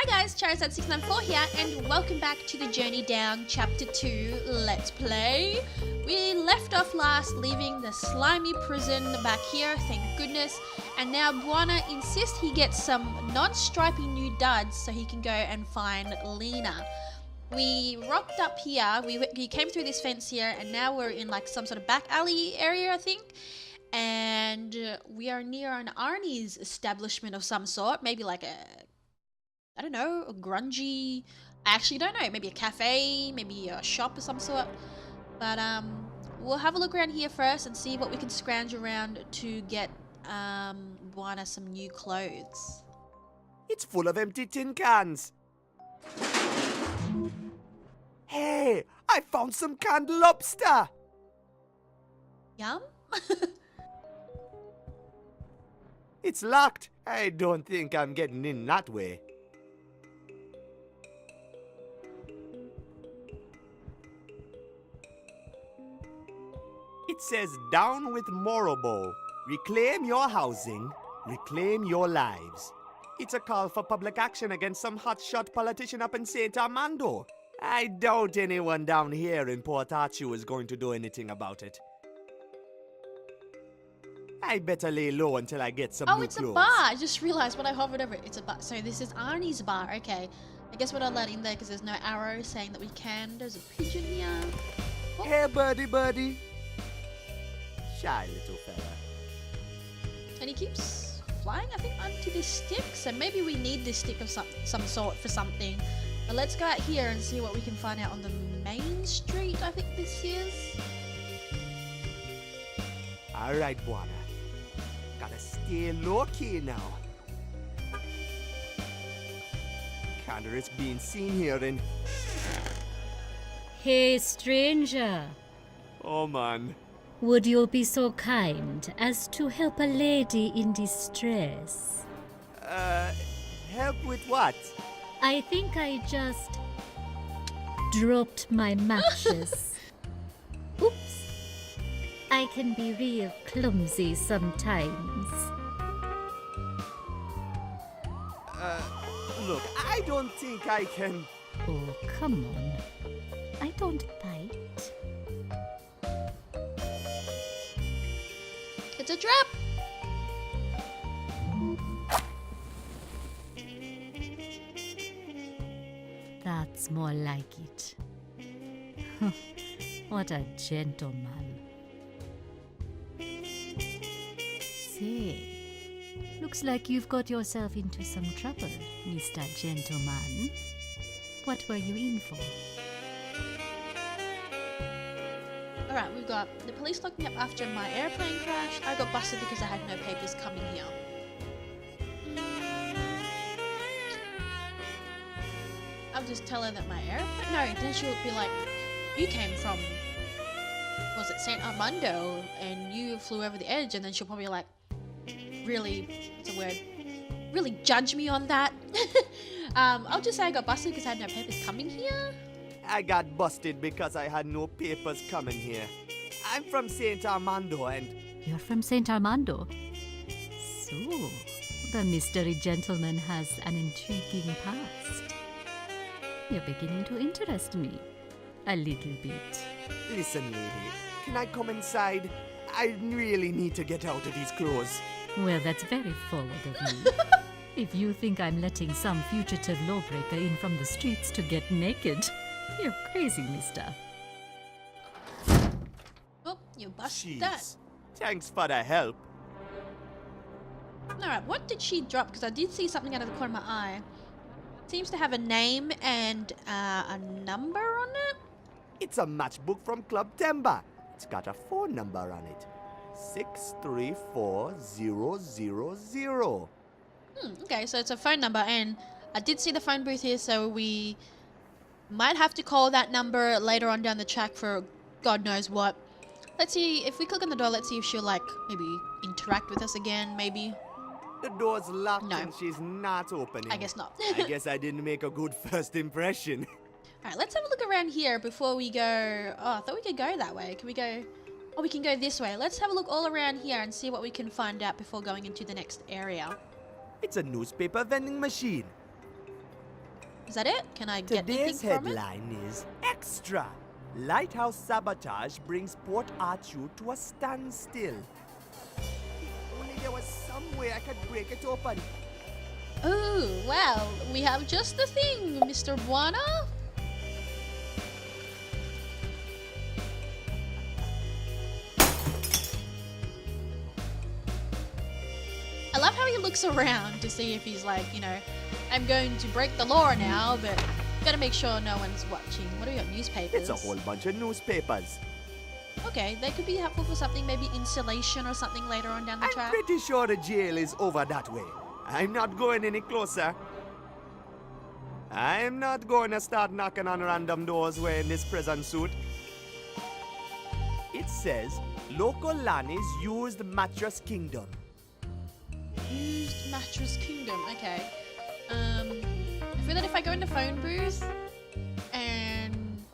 guys, Charizard694 here, and welcome back to the Journey Down Chapter 2 Let's Play. We left off last leaving the slimy prison back here, thank goodness, and now Bwana insists he gets some non-stripy new duds so he can go and find Lena. We rocked up here, we came through this fence here, and now we're in like some sort of back alley area, I think. And we are near an Arnie's establishment of some sort, maybe like I don't know, a grungy, I actually don't know, maybe a cafe, maybe a shop of some sort. But we'll have a look around here first and see what we can scrounge around to get Bwana some new clothes. It's full of empty tin cans. Hey, I found some canned lobster. Yum? It's locked. I don't think I'm getting in that way. It says down with Morobo. Reclaim your housing, reclaim your lives. It's a call for public action against some hotshot politician up in St. Armando. I doubt anyone down here in Port Arthur is going to do anything about it. I better lay low until I get some new it's clothes. A bar. I just realized when I hovered over it, it's a bar. So this is Arnie's bar. Okay. I guess we're not allowed in there because there's no arrow saying that we can. There's a pigeon here. Oh. Hey, birdie. Shy little fella. And he keeps flying, I think, onto this stick. So maybe we need this stick of some sort for something. But let's go out here and see what we can find out on the main street, I think this is. Alright, Bwana. Gotta stay low-key now. Can't risk being seen here in... Hey, stranger. Oh, man. Would you be so kind as to help a lady in distress? Help with what? I think I just dropped my matches. Oops. I can be real clumsy sometimes. Look, I don't think I can... Oh, come on. I don't bite. It's a trap. That's more like it. What a gentleman. Say, looks like you've got yourself into some trouble, Mr. Gentleman. What were you in for? Alright, we've got the police locked me up after my airplane crash. I got busted because I had no papers coming here. I'll just tell her that my airplane... No, then she'll be like, you came from... was it St. Armando? And you flew over the edge, and then she'll probably like... really... what's the word? Really judge me on that. I'll just say I got busted because I had no papers coming here. I got busted because I had no papers coming here. I'm from St. Armando and... You're from St. Armando? So, the mystery gentleman has an intriguing past. You're beginning to interest me. A little bit. Listen, lady. Can I come inside? I really need to get out of these clothes. Well, that's very forward of you. If you think I'm letting some fugitive lawbreaker in from the streets to get naked, you're crazy, mister. Oh, you busted Jeez. that. Thanks for the help. Alright, what did she drop? Because I did see something out of the corner of my eye. Seems to have a name and a number on it. It's a matchbook from Club Temba. It's got a phone number on it. 634000. Okay, so it's a phone number, and I did see the phone booth here, so we might have to call that number later on down the track for God knows what. Let's see, if we click on the door, let's see if she'll like maybe interact with us again, maybe. The door's locked No. and she's not opening. I guess not. I guess I didn't make a good first impression. Alright, let's have a look around here before we go. Oh, I thought we could go that way. Can we go? Oh, we can go this way. Let's have a look all around here and see what we can find out before going into the next area. It's a newspaper vending machine. Is that it? Can I get anything Today's from it? headline is Extra. Lighthouse sabotage brings Port Arthur to a standstill. If only there was some way I could break it open. Oh, well, we have just the thing, Mr. Bwana. I love how he looks around to see if he's like, you know, I'm going to break the law now, but gotta make sure no one's watching. What do we got? Newspapers? It's a whole bunch of newspapers. Okay, they could be helpful for something, maybe insulation or something later on down the I'm track. pretty sure the jail is over that way. I'm not going any closer. I'm not going to start knocking on random doors wearing this prison suit. It says, local Lanny's used mattress kingdom. Used mattress kingdom. Okay. I feel that if I go into phone booth and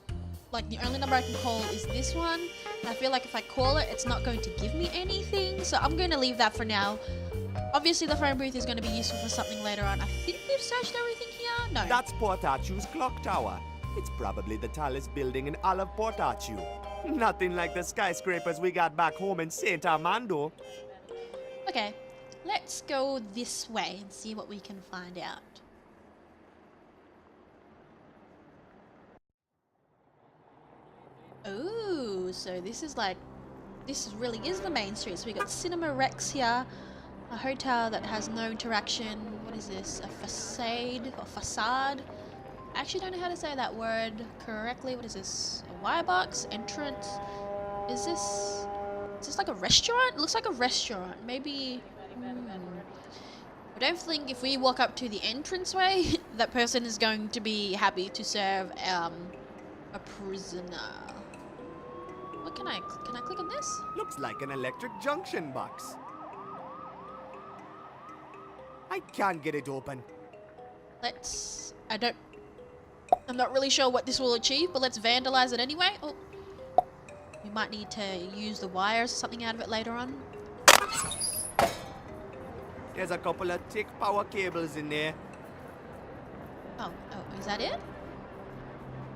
like the only number I can call is this one, I feel like if I call it, it's not going to give me anything. So I'm going to leave that for now. Obviously, the phone booth is going to be useful for something later on. I think we've searched everything here. No. That's Port Arthur's clock tower. It's probably the tallest building in all of Port Arthur. Nothing like the skyscrapers we got back home in Saint Armando. Okay. Let's go this way and see what we can find out. Oh, so this really is the main street. So we got Cinema Rex here, a hotel that has no interaction. What is this? A facade or facade? I actually don't know how to say that word correctly. What is this? A wire box? Entrance? Is this like a restaurant? It looks like a restaurant. Maybe. I don't think if we walk up to the entranceway, that person is going to be happy to serve a prisoner. What can I click on this? Looks like an electric junction box. I can't get it open. I'm not really sure what this will achieve, but let's vandalize it anyway. Oh, we might need to use the wires or something out of it later on. There's a couple of thick power cables in there. Oh, is that it?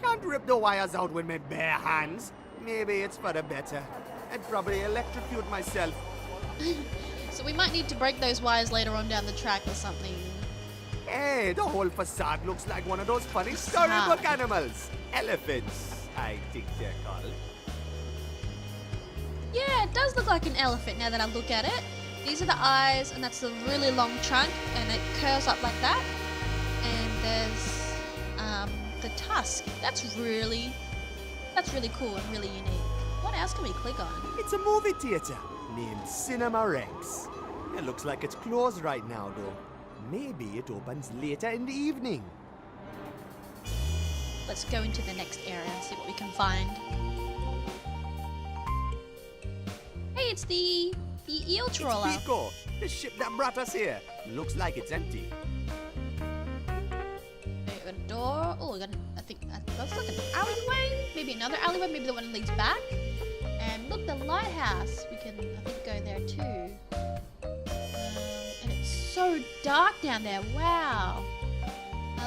Can't rip the wires out with my bare hands. Maybe it's for the better. I'd probably electrocute myself. So we might need to break those wires later on down the track or something. Hey, the whole facade looks like one of those funny storybook animals. Elephants, I think they're called. Yeah, it does look like an elephant now that I look at it. These are the eyes, and that's the really long trunk, and it curves up like that. And there's the tusk. That's really cool and really unique. What else can we click on? It's a movie theater named Cinema Rex. It looks like it's closed right now, though. Maybe it opens later in the evening. Let's go into the next area and see what we can find. Hey, it's the eel trawler. It's Pico, the ship that brought us here. Looks like it's empty. We got a door. Oh, I think that's like an alleyway. Maybe another alleyway. Maybe the one that leads back. And look, the lighthouse. We can, I think, go there too. And it's so dark down there. Wow.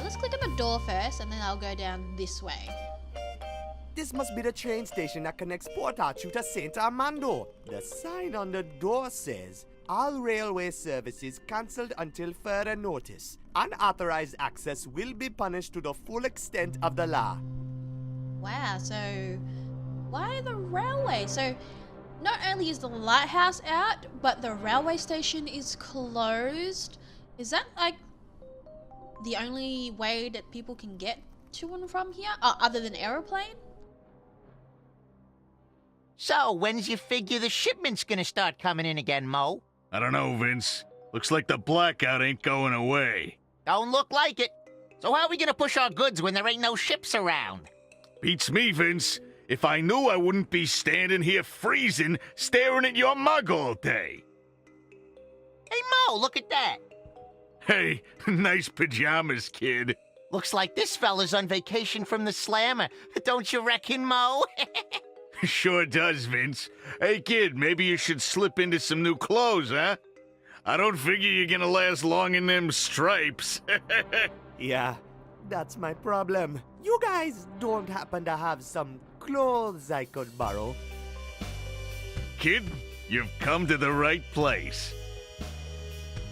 Let's click on the door first, and then I'll go down this way. This must be the train station that connects Port Arthur to Saint Armando. The sign on the door says, all railway services cancelled until further notice. Unauthorized access will be punished to the full extent of the law. Wow, so why the railway? So not only is the lighthouse out, but the railway station is closed. Is that like the only way that people can get to and from here, other than aeroplane? So, when's you figure the shipment's gonna start coming in again, Mo? I don't know, Vince. Looks like the blackout ain't going away. Don't look like it. So how are we gonna push our goods when there ain't no ships around? Beats me, Vince. If I knew, I wouldn't be standing here freezing, staring at your mug all day. Hey, Mo, look at that. Hey, nice pajamas, kid. Looks like this fella's on vacation from the slammer. Don't you reckon, Mo? Sure does, Vince. Hey, kid, maybe you should slip into some new clothes, huh? I don't figure you're gonna last long in them stripes. Yeah, That's my problem. You guys don't happen to have some clothes I could borrow? Kid, you've come to the right place.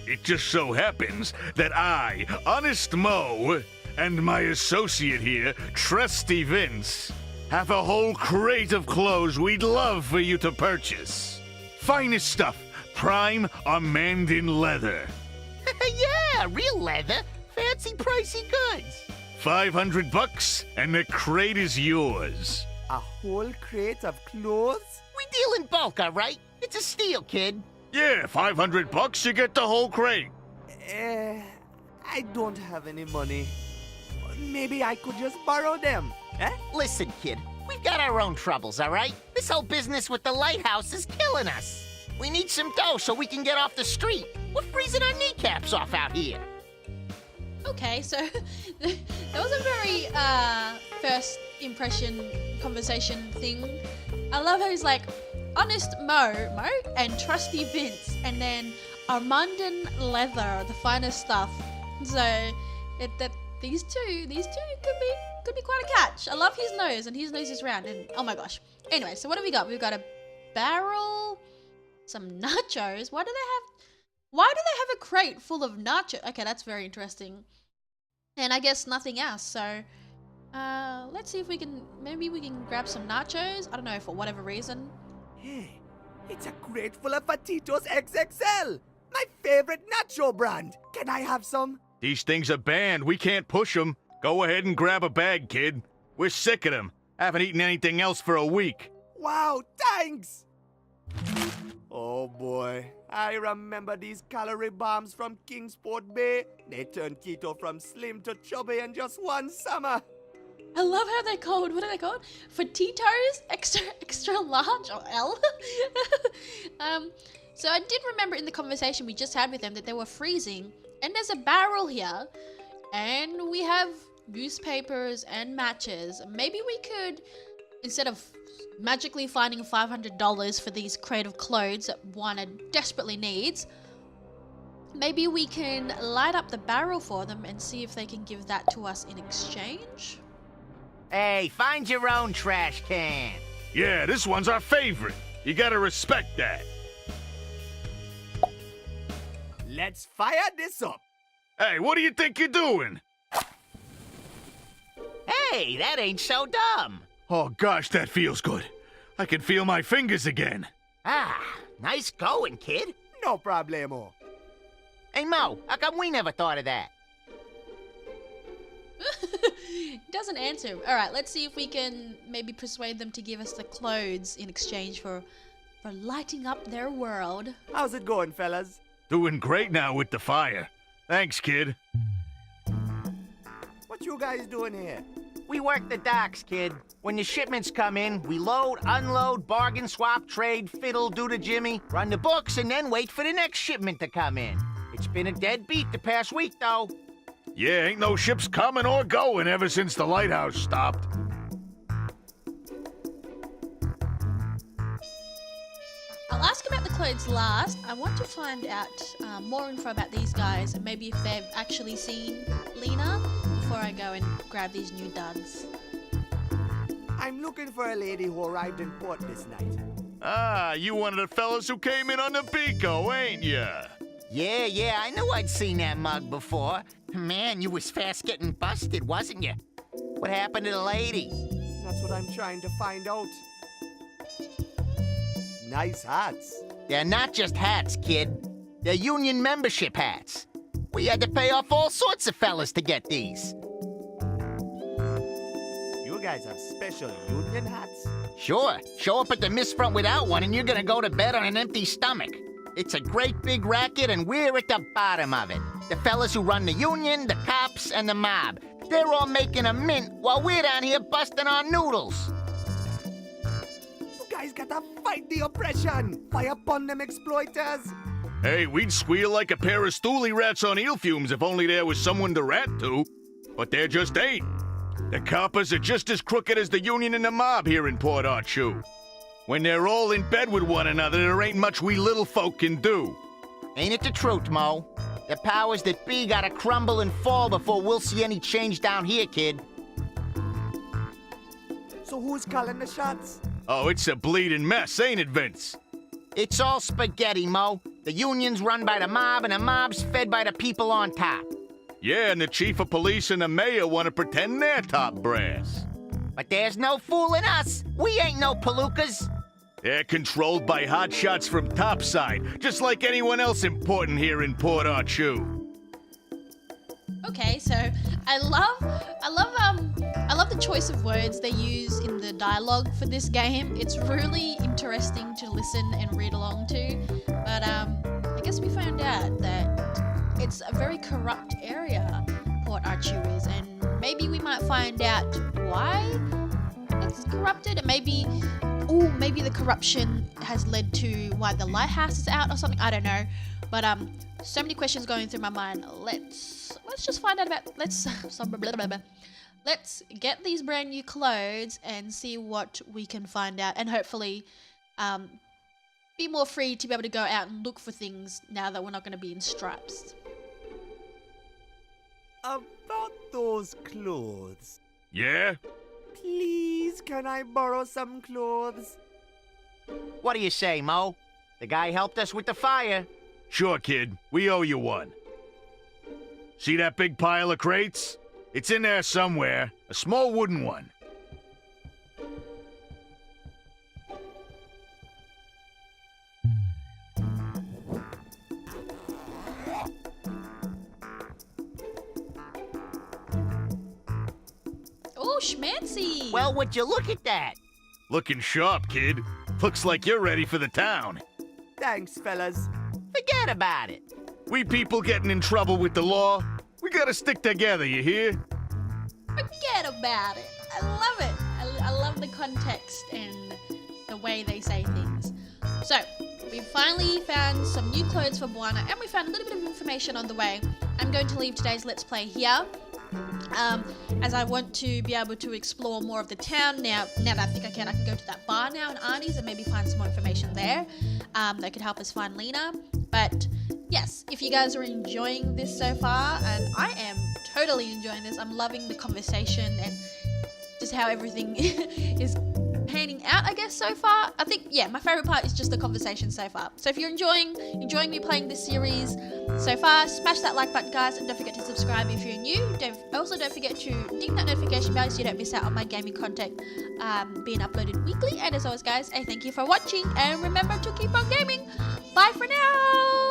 It just so happens that I, Honest Mo, and my associate here, Trusty Vince, have a whole crate of clothes we'd love for you to purchase. Finest stuff, prime Mandan leather. Yeah, real leather. Fancy pricey goods. $500 and the crate is yours. A whole crate of clothes? We deal in bulk, all right? It's a steal, kid. Yeah, $500, you get the whole crate. I don't have any money. Maybe I could just borrow them, eh? Listen, kid, we've got our own troubles, all right? This whole business with the lighthouse is killing us. We need some dough so we can get off the street. We're freezing our kneecaps off out here. Okay, so that was a very first impression conversation thing. I love how he's like, Honest Mo, and Trusty Vince, and then Mandan leather, the finest stuff. So these two could be quite a catch. I love his nose, and his nose is round, and oh my gosh. Anyway, so what have we got? We've got a barrel, some nachos. Why do they have a crate full of nachos? Okay, that's very interesting. And I guess nothing else. So let's see if maybe we can grab some nachos. I don't know, for whatever reason. Hey, it's a crate full of Patitos XXL! My favorite nacho brand! Can I have some? These things are banned. We can't push them. Go ahead and grab a bag, kid. We're sick of them. Haven't eaten anything else for a week. Wow, thanks! Oh boy, I remember these calorie bombs from Kingsport Bay. They turned keto from slim to chubby in just one summer. I love how they're called. What are they called? Fatitos? Extra large or L? So I did remember in the conversation we just had with them that they were freezing. And there's a barrel here. And we have newspapers and matches. Maybe we could, instead of magically finding $500 for these crate of clothes that Bwana desperately needs, maybe we can light up the barrel for them and see if they can give that to us in exchange. Hey, find your own trash can. Yeah, this one's our favorite. You gotta respect that. Let's fire this up. Hey, what do you think you're doing? Hey, that ain't so dumb. Oh gosh, that feels good. I can feel my fingers again. Ah, nice going, kid. No problemo. Hey, Mo, how come we never thought of that? Doesn't answer. Alright, let's see if we can maybe persuade them to give us the clothes in exchange for lighting up their world. How's it going, fellas? Doing great now with the fire. Thanks, kid. What you guys doing here? We work the docks, kid. When the shipments come in, we load, unload, bargain, swap, trade, fiddle, do the Jimmy, run the books, and then wait for the next shipment to come in. It's been a dead beat the past week, though. Yeah, ain't no ships coming or going ever since the lighthouse stopped. I'll ask about the clothes last. I want to find out more info about these guys and maybe if they've actually seen Lena before I go and grab these new duds. I'm looking for a lady who arrived in port this night. Ah, you one of the fellas who came in on the Pico, ain't ya? Yeah, I knew I'd seen that mug before. Man, you was fast getting busted, wasn't you? What happened to the lady? That's what I'm trying to find out. Nice hats. They're not just hats, kid. They're union membership hats. We had to pay off all sorts of fellas to get these. You guys have special union hats? Sure. Show up at the mist front without one and you're gonna go to bed on an empty stomach. It's a great big racket and we're at the bottom of it. The fellas who run the union, the cops, and the mob. They're all making a mint while we're down here busting our noodles. You guys gotta fight the oppression! Fire upon them exploiters! Hey, we'd squeal like a pair of stoolie rats on eel fumes if only there was someone to rat to. But there just ain't. The coppers are just as crooked as the union and the mob here in Port Archu. When they're all in bed with one another, there ain't much we little folk can do. Ain't it the truth, Mo? The powers that be gotta crumble and fall before we'll see any change down here, kid. So who's calling the shots? Oh, it's a bleeding mess, ain't it, Vince? It's all spaghetti, Mo. The union's run by the mob, and the mob's fed by the people on top. Yeah, and the chief of police and the mayor want to pretend they're top brass. But there's no fooling us. We ain't no palookas. They're controlled by hotshots from topside, just like anyone else important here in Port Archu. Okay, so I love the choice of words they use in the dialogue for this game. It's really interesting to listen and read along to. But I guess we found out that it's a very corrupt area, Port Archu is, and maybe we might find out why it's corrupted. And maybe the corruption has led to why the lighthouse is out or something. I don't know. But so many questions going through my mind. Let's just find out about. Let's get these brand new clothes and see what we can find out, and hopefully be more free to be able to go out and look for things now that we're not going to be in stripes. About those clothes. Yeah? Please, can I borrow some clothes? What do you say, Mo? The guy helped us with the fire. Sure, kid. We owe you one. See that big pile of crates? It's in there somewhere. A small wooden one. Oh, schmancy! Well, would you look at that? Looking sharp, kid. Looks like you're ready for the town. Thanks, fellas. Forget about it. We people getting in trouble with the law, we gotta stick together, you hear? Forget about it. I love it. I love the context and the way they say things. So, we finally found some new clothes for Bwana, and we found a little bit of information on the way. I'm going to leave today's Let's Play here, as I want to be able to explore more of the town. Now that I think I can go to that bar now in Arnie's and maybe find some more information there that could help us find Lena. But yes, if you guys are enjoying this so far, and I am totally enjoying this, I'm loving the conversation and just how everything is panning out, I guess, so far. I think, yeah, my favorite part is just the conversation so far. So if you're enjoying me playing this series so far, smash that like button, guys, and don't forget to subscribe if you're new. Also don't forget to ding that notification bell so you don't miss out on my gaming content being uploaded weekly. And as always, guys, I thank you for watching, and remember to keep on gaming. Bye for now!